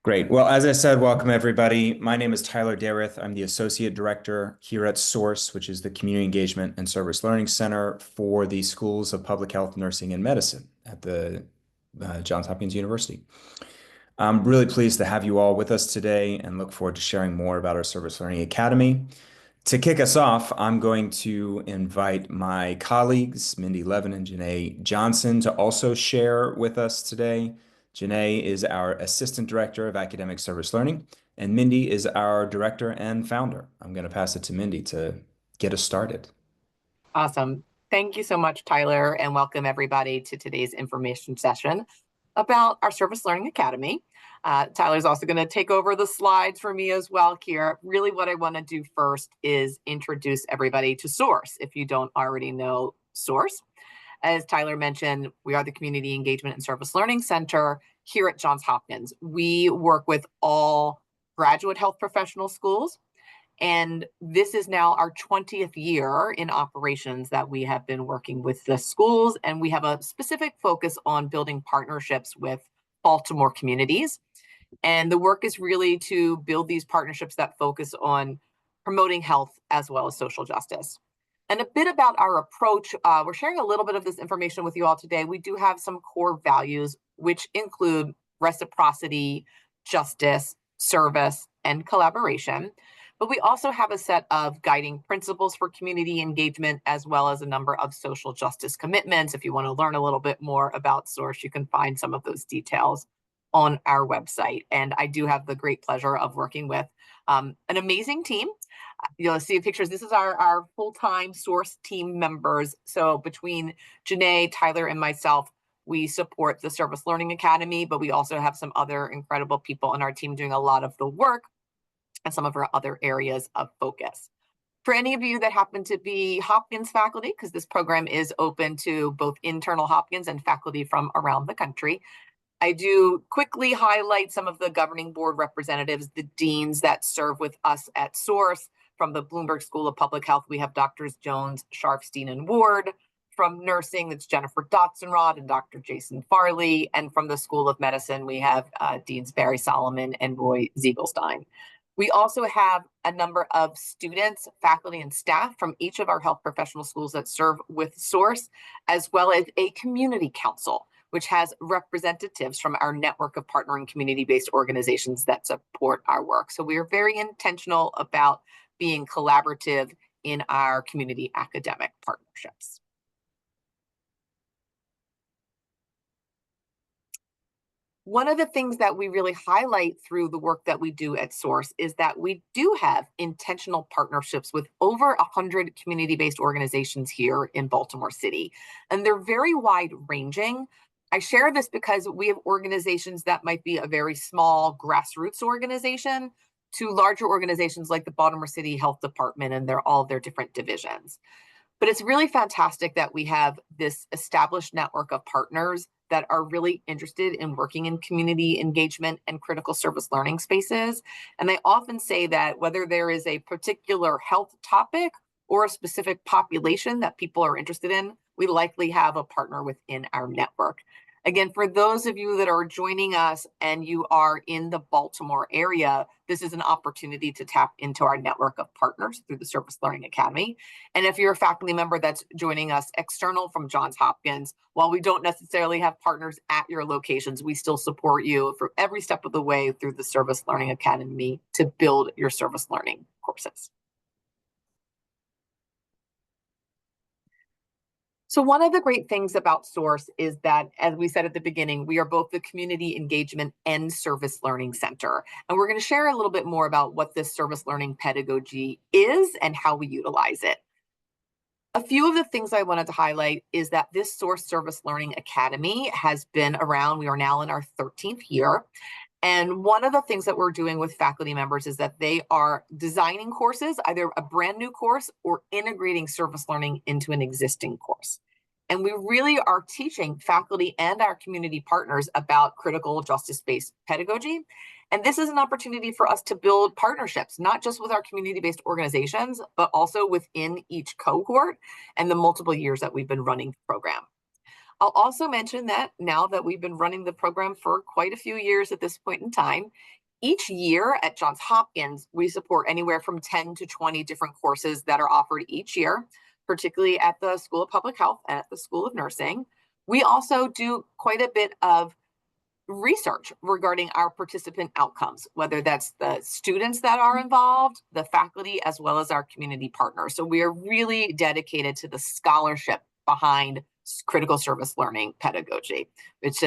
Great. Well, as I said, welcome everybody. My name is Tyler Dareth. I'm the Associate Director here at SOURCE, which is the Community Engagement and Service Learning Center for the Schools of Public Health, Nursing, and Medicine at the Johns Hopkins University. I'm really pleased to have you all with us today and look forward to sharing more about our Service Learning Academy. To kick us off, I'm going to invite my colleagues, Mindy Levin and Janae Johnson, to also share with us today. Janae is our Assistant Director of Academic Service Learning, and Mindy is our Director and Founder. I'm going to pass it to Mindy to get us started. Awesome. Thank you so much, Tyler, and welcome everybody to today's information session about our Service Learning Academy. Tyler's also going to take over the slides for me as well here. Really what I want to do first is introduce everybody to SOURCE, if you don't already know SOURCE. As Tyler mentioned, we are the Community Engagement and Service Learning Center here at Johns Hopkins. We work with all graduate health professional schools, and this is now our 20th year in operations that we have been working with the schools, and we have a specific focus on building partnerships with Baltimore communities. And the work is really to build these partnerships that focus on promoting health as well as social justice. And a bit about our approach, we're sharing a little bit of this information with you all today. We do have some core values, which include reciprocity, justice, service, and collaboration. But we also have a set of guiding principles for community engagement, as well as a number of social justice commitments. If you want to learn a little bit more about SOURCE, you can find some of those details on our website. And I do have the great pleasure of working with an amazing team. You'll see pictures. This is our full-time SOURCE team members. So between Janae, Tyler, and myself, we support the Service Learning Academy, but we also have some other incredible people on our team doing a lot of the work and some of our other areas of focus. For any of you that happen to be Hopkins faculty, because this program is open to both internal Hopkins and faculty from around the country, I do quickly highlight some of the governing board representatives, the deans that serve with us at SOURCE. From the Bloomberg School of Public Health, we have Drs. Jones, Sharfstein, and Ward. From nursing, it's Jennifer Dotzenrod and Dr. Jason Farley. And from the School of Medicine, we have Deans Barry Solomon and Roy Ziegelstein. We also have a number of students, faculty, and staff from each of our health professional schools that serve with SOURCE, as well as a community council, which has representatives from our network of partnering community-based organizations that support our work. So we are very intentional about being collaborative in our community academic partnerships. One of the things that we really highlight through the work that we do at SOURCE is that we do have intentional partnerships with over 100 community-based organizations here in Baltimore City, and they're very wide-ranging. I share this because we have organizations that might be a very small grassroots organization to larger organizations like the Baltimore City Health Department and all their different divisions. But it's really fantastic that we have this established network of partners that are really interested in working in community engagement and critical service learning spaces. And they often say that whether there is a particular health topic or a specific population that people are interested in, we likely have a partner within our network. Again, for those of you that are joining us and you are in the Baltimore area, this is an opportunity to tap into our network of partners through the Service Learning Academy. And if you're a faculty member that's joining us external from Johns Hopkins, while we don't necessarily have partners at your locations, we still support you for every step of the way through the Service Learning Academy to build your service learning courses. So one of the great things about SOURCE is that, as we said at the beginning, we are both the Community Engagement and Service Learning Center. And we're going to share a little bit more about what this service learning pedagogy is and how we utilize it. A few of the things I wanted to highlight is that this SOURCE Service Learning Academy has been around. We are now in our 13th year. And one of the things that we're doing with faculty members is that they are designing courses, either a brand new course or integrating service learning into an existing course. And we really are teaching faculty and our community partners about critical justice-based pedagogy. And this is an opportunity for us to build partnerships, not just with our community-based organizations, but also within each cohort and the multiple years that we've been running the program. I'll also mention that now that we've been running the program for quite a few years at this point in time, each year at Johns Hopkins, we support anywhere from 10 to 20 different courses that are offered each year, particularly at the School of Public Health and at the School of Nursing. We also do quite a bit of research regarding our participant outcomes, whether that's the students that are involved, the faculty, as well as our community partners. So we are really dedicated to the scholarship behind critical service learning pedagogy, which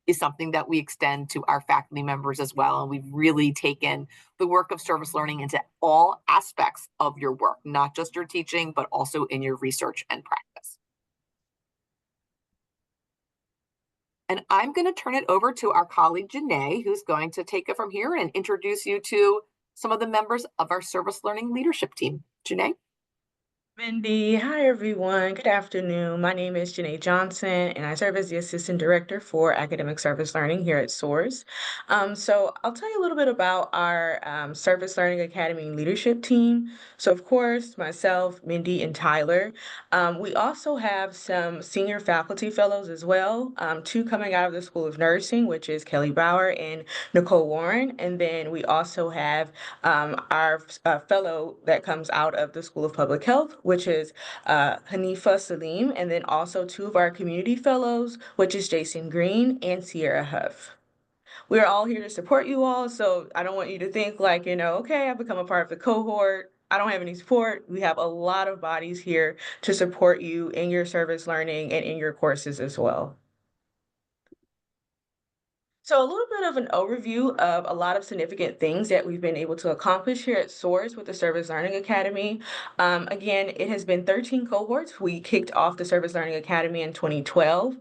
is something that we extend to our faculty members as well. And we've really taken the work of service learning into all aspects of your work, not just your teaching, but also in your research and practice. And I'm going to turn it over to our colleague, Janae, who's going to take it from here and introduce you to some of the members of our service learning leadership team. Janae? Mindy, hi everyone. Good afternoon. My name is Janae Johnson, and I serve as the Assistant Director for Academic Service Learning here at SOARS. So I'll tell you a little bit about our Service Learning Academy leadership team. So of course, myself, Mindy, and Tyler. We also have some senior faculty fellows as well, two coming out of the School of Nursing, which is Kelly Bauer and Nicole Warren. And then we also have our fellow that comes out of the School of Public Health, which is Hanifa Salim, and then also two of our community fellows, which is Jason Green and Sierra Huff. We're all here to support you all, so I don't want you to think like, okay, I've become a part of the cohort. I don't have any support. We have a lot of bodies here to support you in your service learning and in your courses as well. So a little bit of an overview of a lot of significant things that we've been able to accomplish here at SOARS with the Service Learning Academy. Again, it has been 13 cohorts. We kicked off the Service Learning Academy in 2012.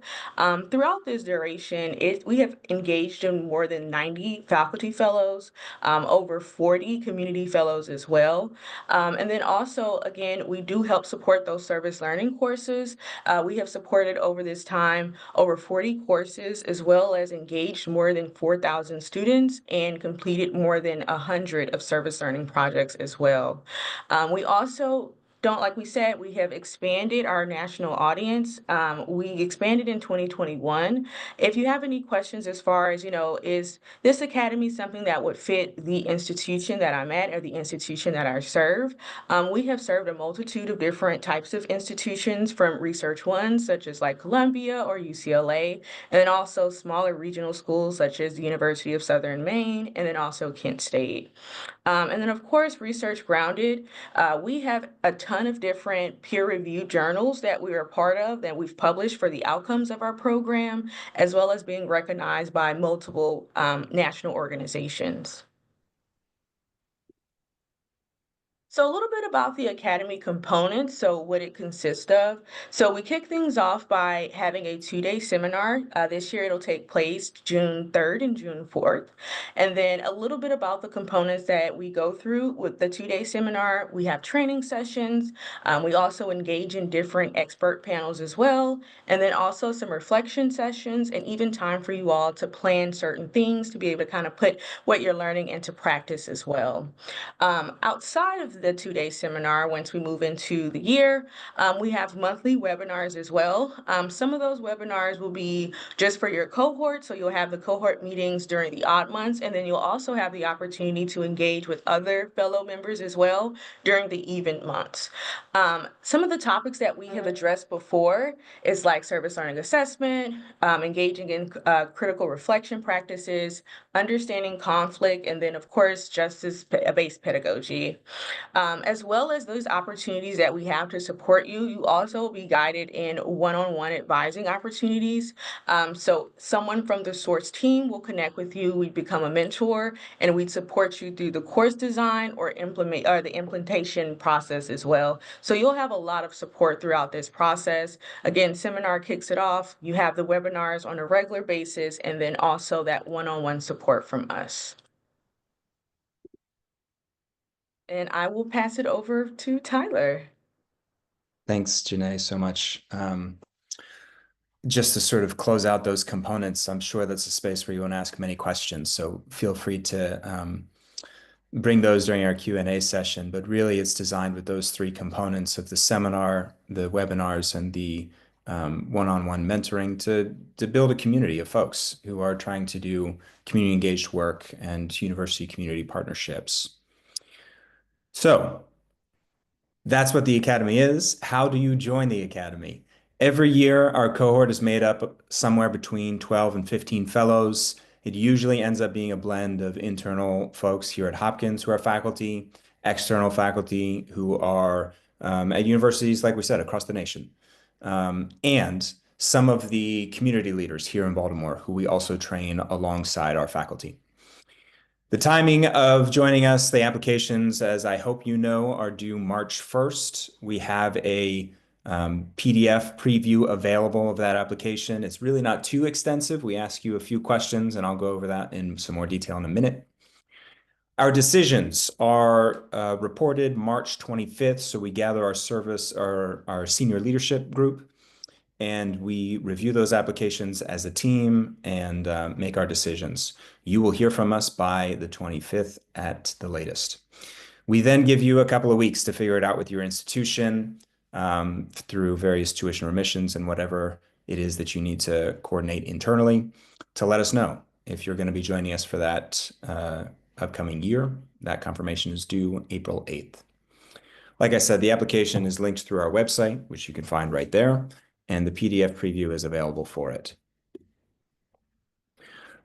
Throughout this duration, we have engaged in more than 90 faculty fellows, over 40 community fellows as well. And then also, again, we do help support those service learning courses. We have supported over this time over 40 courses, as well as engaged more than 4,000 students and completed more than 100 of service learning projects as well. We also like we said, we have expanded our national audience. We expanded in 2021. If you have any questions as far as, is this academy something that would fit the institution that I'm at or the institution that I serve? We have served a multitude of different types of institutions, from research ones such as like Columbia or UCLA, and then also smaller regional schools such as the University of Southern Maine, and then also Kent State. And then, of course, Research Grounded. We have a ton of different peer-reviewed journals that we are a part of that we've published for the outcomes of our program, as well as being recognized by multiple national organizations. So a little bit about the Academy components, so what it consists of. So we kick things off by having a 2-day seminar. This year it'll take place June 3rd and June 4th. And then a little bit about the components that we go through with the 2-day seminar. We have training sessions. We also engage in different expert panels as well. And then also some reflection sessions, and even time for you all to plan certain things to be able to kind of put what you're learning into practice as well. Outside of the 2-day seminar, once we move into the year, we have monthly webinars as well. Some of those webinars will be just for your cohort, so you'll have the cohort meetings during the odd months, and then you'll also have the opportunity to engage with other fellow members as well during the even months. Some of the topics that we have addressed before is like service learning assessment, engaging in critical reflection practices, understanding conflict, and then, of course, justice-based pedagogy. As well as those opportunities that we have to support you, you also will be guided in one-on-one advising opportunities. So someone from the SOARS team will connect with you. We become a mentor, and we support you through the course design or the implementation process as well. So you'll have a lot of support throughout this process. Again, seminar kicks it off. You have the webinars on a regular basis, and then also that one-on-one support from us. And I will pass it over to Tyler. Thanks, Janae, so much. Just to sort of close out those components, I'm sure that's a space where you want to ask many questions. So feel free to bring those during our Q&A session. But really, it's designed with those three components of the seminar, the webinars, and the one-on-one mentoring to build a community of folks who are trying to do community engaged work and university community partnerships. So that's what the Academy is. How do you join the Academy? Every year, our cohort is made up somewhere between 12 and 15 fellows. It usually ends up being a blend of internal folks here at Hopkins who are faculty, external faculty who are at universities, like we said, across the nation, and some of the community leaders here in Baltimore who we also train alongside our faculty. The timing of joining us, the applications, as I hope you know, are due March 1st. We have a PDF preview available of that application. It's really not too extensive. We ask you a few questions, and I'll go over that in some more detail in a minute. Our decisions are reported March 25th, so we gather our senior leadership group, and we review those applications as a team and make our decisions. You will hear from us by the 25th at the latest. We then give you a couple of weeks to figure it out with your institution through various tuition remissions and whatever it is that you need to coordinate internally to let us know if you're going to be joining us for that upcoming year. That confirmation is due April 8th. Like I said, the application is linked through our website, which you can find right there, and the PDF preview is available for it.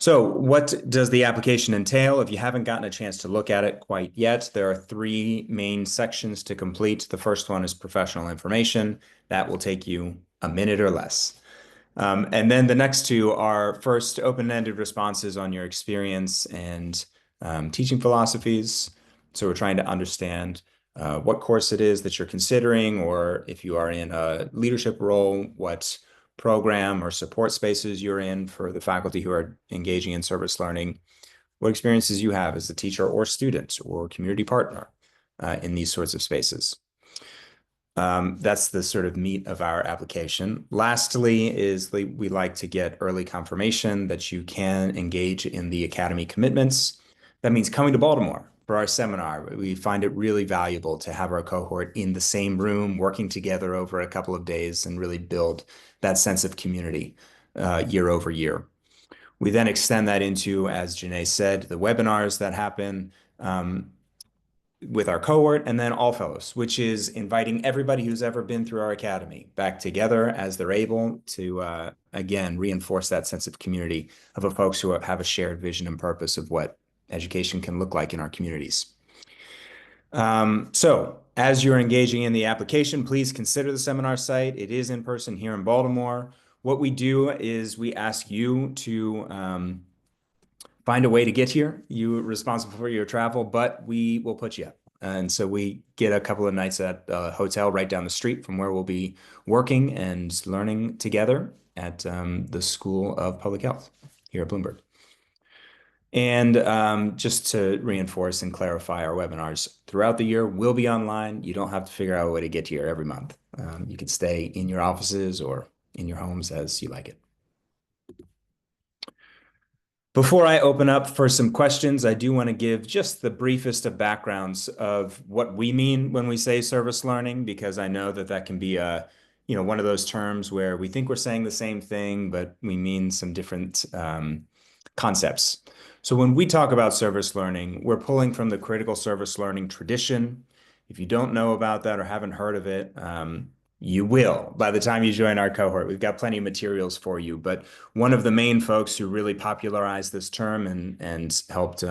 So what does the application entail? If you haven't gotten a chance to look at it quite yet, there are 3 main sections to complete. The first one is professional information. That will take you a minute or less. And then the next 2 are first open-ended responses on your experience and teaching philosophies. So we're trying to understand what course it is that you're considering, or if you are in a leadership role, what program or support spaces you're in for the faculty who are engaging in service learning, what experiences you have as a teacher or student or community partner in these sorts of spaces. That's the sort of meat of our application. Lastly is we like to get early confirmation that you can engage in the Academy commitments. That means coming to Baltimore for our seminar. We find it really valuable to have our cohort in the same room, working together over a couple of days and really build that sense of community year over year. We then extend that into, as Janae said, the webinars that happen with our cohort, and then all fellows, which is inviting everybody who's ever been through our academy back together as they're able to, again, reinforce that sense of community of the folks who have a shared vision and purpose of what education can look like in our communities. So as you're engaging in the application, please consider the seminar site. It is in person here in Baltimore. What we do is we ask you to find a way to get here. You're responsible for your travel, but we will put you up. And so we get a couple of nights at a hotel right down the street from where we'll be working and learning together at the School of Public Health here at Bloomberg. And just to reinforce and clarify, our webinars throughout the year will be online. You don't have to figure out a way to get here every month. You can stay in your offices or in your homes as you like it. Before I open up for some questions, I do want to give just the briefest of backgrounds of what we mean when we say service learning, because I know that that can be one of those terms where we think we're saying the same thing, but we mean some different concepts. So when we talk about service learning, we're pulling from the critical service learning tradition. If you don't know about that or haven't heard of it, you will by the time you join our cohort. We've got plenty of materials for you, but one of the main folks who really popularized this term and helped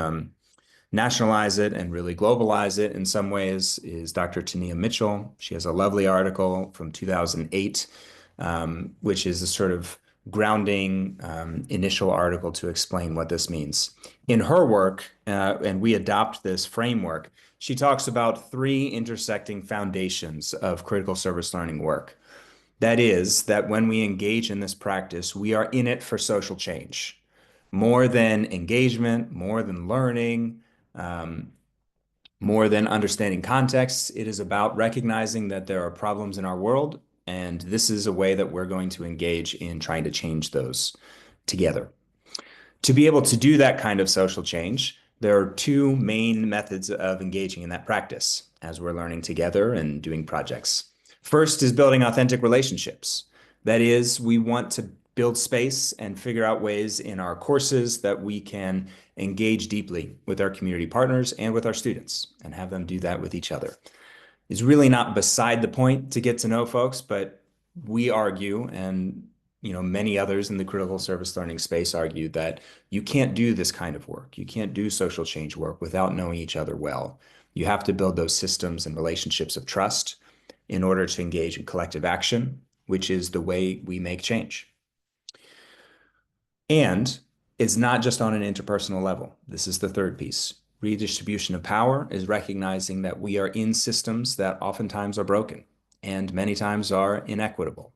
nationalize it and really globalize it in some ways is Dr. Tania Mitchell. She has a lovely article from 2008, which is a sort of grounding initial article to explain what this means. In her work, and we adopt this framework, she talks about 3 intersecting foundations of critical service learning work. That is, that when we engage in this practice, we are in it for social change. More than engagement, more than learning, more than understanding context, it is about recognizing that there are problems in our world, and this is a way that we're going to engage in trying to change those together. To be able to do that kind of social change, there are 2 main methods of engaging in that practice as we're learning together and doing projects. First is building authentic relationships. That is, we want to build space and figure out ways in our courses that we can engage deeply with our community partners and with our students and have them do that with each other. It's really not beside the point to get to know folks, but we argue, and many others in the critical service learning space argue, that you can't do this kind of work. You can't do social change work without knowing each other well. You have to build those systems and relationships of trust in order to engage in collective action, which is the way we make change. And it's not just on an interpersonal level. This is the third piece. Redistribution of power is recognizing that we are in systems that oftentimes are broken and many times are inequitable.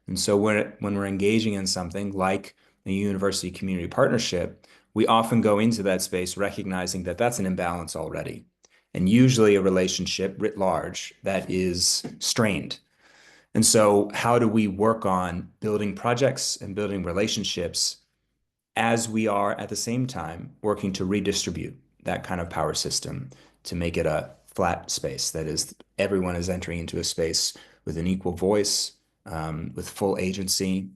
And so when we're engaging in something like a university community partnership, we often go into that space recognizing that that's an imbalance already, and usually a relationship writ large that is strained. And so how do we work on building projects and building relationships as we are at the same time working to redistribute that kind of power system to make it a flat space? That is, everyone is entering into a space with an equal voice, with full agency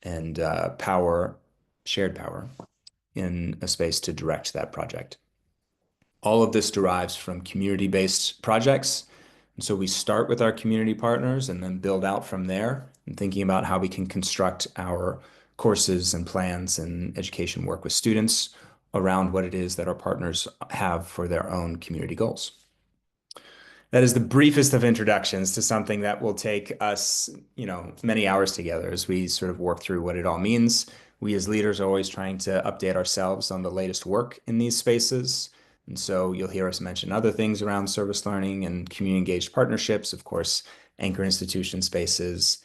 and power, shared power, in a space to direct that project. All of this derives from community-based projects. And so we start with our community partners and then build out from there, and thinking about how we can construct our courses and plans and education work with students around what it is that our partners have for their own community goals. That is the briefest of introductions to something that will take us, many hours together as we sort of work through what it all means. We as leaders are always trying to update ourselves on the latest work in these spaces. And so you'll hear us mention other things around service learning and community engaged partnerships, of course, anchor institution spaces,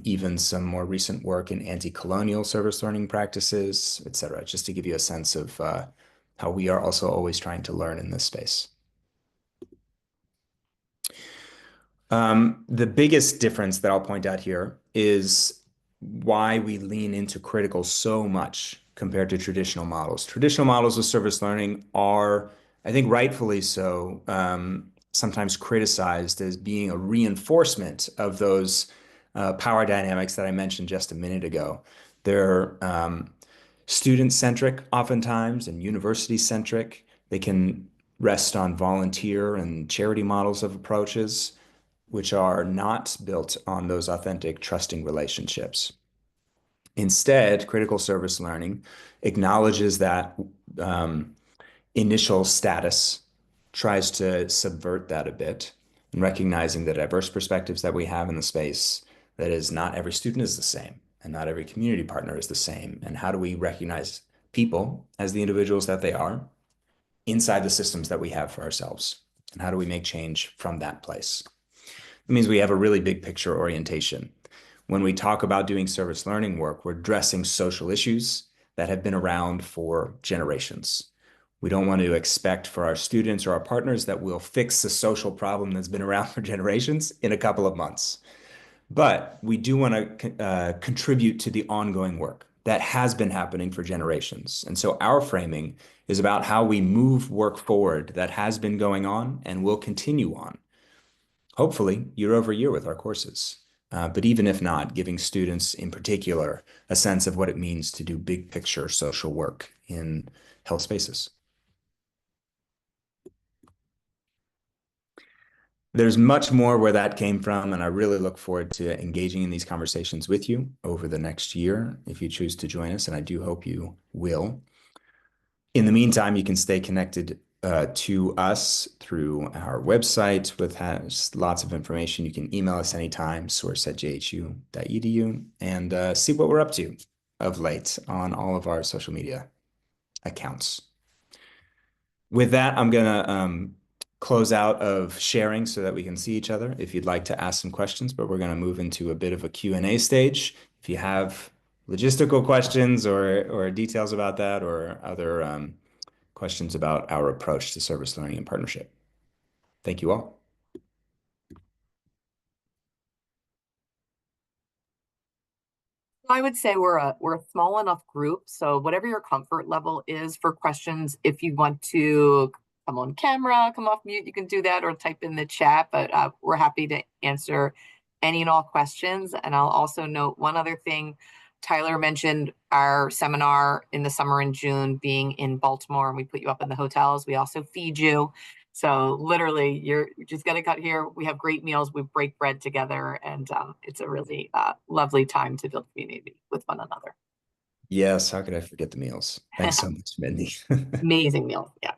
even some more recent work in anti-colonial service learning practices, et cetera, just to give you a sense of how we are also always trying to learn in this space. The biggest difference that I'll point out here is why we lean into critical so much compared to traditional models. Traditional models of service learning are, I think rightfully so, sometimes criticized as being a reinforcement of those power dynamics that I mentioned just a minute ago. They're student-centric oftentimes and university-centric. They can rest on volunteer and charity models of approaches, which are not built on those authentic, trusting relationships. Instead, critical service learning acknowledges that initial status, tries to subvert that a bit, and recognizing the diverse perspectives that we have in the space. That is, not every student is the same, and not every community partner is the same. And how do we recognize people as the individuals that they are inside the systems that we have for ourselves? And how do we make change from that place? It means we have a really big picture orientation. When we talk about doing service learning work, we're addressing social issues that have been around for generations. We don't want to expect for our students or our partners that we'll fix a social problem that's been around for generations in a couple of months. But we do want to contribute to the ongoing work that has been happening for generations. And so our framing is about how we move work forward that has been going on and will continue on, hopefully year over year with our courses. But even if not, giving students in particular a sense of what it means to do big picture social work in health spaces. There's much more where that came from, and I really look forward to engaging in these conversations with you over the next year if you choose to join us, and I do hope you will. In the meantime, you can stay connected to us through our website, which has lots of information. You can email us anytime, source@jhu.edu, and see what we're up to of late on all of our social media accounts. With that, I'm going to close out of sharing so that we can see each other if you'd like to ask some questions, but we're going to move into a bit of a Q&A stage. If you have logistical questions or details about that or other questions about our approach to service learning and partnership. Thank you all. I would say we're a small enough group, so whatever your comfort level is for questions, if you want to come on camera, come off mute, you can do that or type in the chat, but we're happy to answer any and all questions. And I'll also note one other thing. Tyler mentioned our seminar in the summer in June being in Baltimore, and we put you up in the hotels. We also feed you. So literally, you're just going to cut here. We have great meals. We break bread together, and it's a really lovely time to build community with one another. Yes, how could I forget the meals? Thanks so much, Mindy. Amazing meals. Yeah.